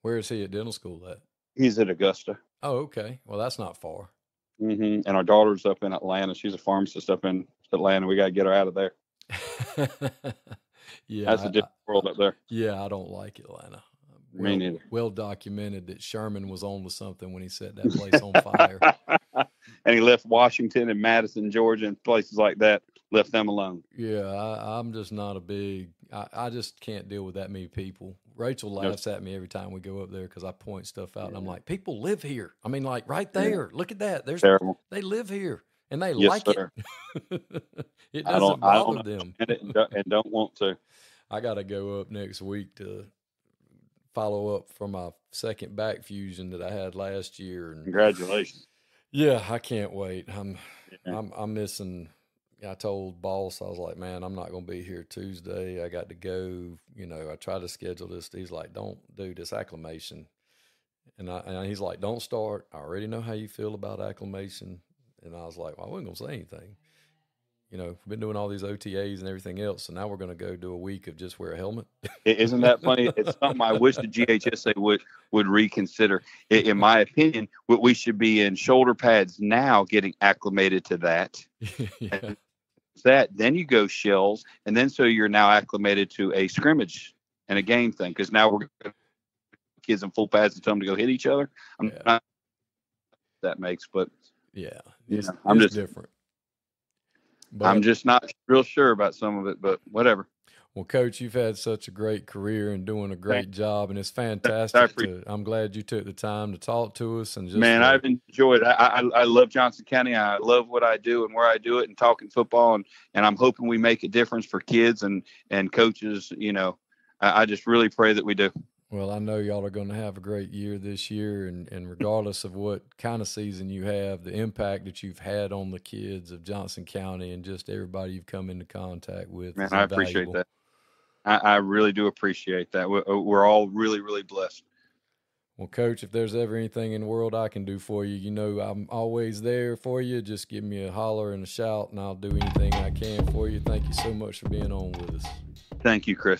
Where is he at dental school at? He's at Augusta. Oh, okay. Well, that's not far. And our daughter's up in Atlanta. She's a pharmacist up in Atlanta. We got to get her out of there. Yeah, that's a different world up there. Yeah, I don't like Atlanta. Me neither. Well documented that Sherman was on to something when he set that place on fire. And he left Washington and Madison, Georgia, and places like that. Left them alone. Yeah, I'm just not a big. I just can't deal with that many people. Rachel laughs at me every time we go up there because I point stuff out, and I'm like, people live here. I mean, like right there. Look at that. There's terrible. They live here, and they like sir. It. It doesn't bother them. And don't want to. I got to go up next week to follow up for my second back fusion that I had last year. And congratulations. Yeah, I can't wait. I'm missing. I told boss, I was like, man, I'm not going to be here Tuesday. I got to go. You know, I tried to schedule this. He's like, don't do this acclimation. And he's like, don't start. I already know how you feel about acclimation. And I was like, well, I wasn't going to say anything. You know, we've been doing all these OTAs and everything else, so now we're going to go do a week of just wear a helmet. Isn't that funny? It's something I wish the GHSA would reconsider. In my opinion, we should be in shoulder pads now, getting acclimated to that. Yeah. Then you go shells, and then so you're now acclimated to a scrimmage and a game thing, because now we're kids in full pads and tell them to go hit each other. I'm not that makes, but yeah, I'm just different. But I'm just not real sure about some of it, but whatever. Well, Coach, you've had such a great career and doing a great job, and it's fantastic. I'm glad you took the time to talk to us. And just I've enjoyed it. I love Johnson County. I love what I do and where I do it, and talking football, and I'm hoping we make a difference for kids and coaches. You know, I just really pray that we do. Well, I know y'all are going to have a great year this year, and regardless of what kind of season you have, the impact that you've had on the kids of Johnson County and just everybody you've come into contact with. Man, I appreciate that. I really do appreciate that. We're all really, really blessed. Well, Coach, if there's ever anything in the world I can do for you, you know I'm always there for you. Just give me a holler and a shout, and I'll do anything I can for you. Thank you so much for being on with us. Thank you, Chris.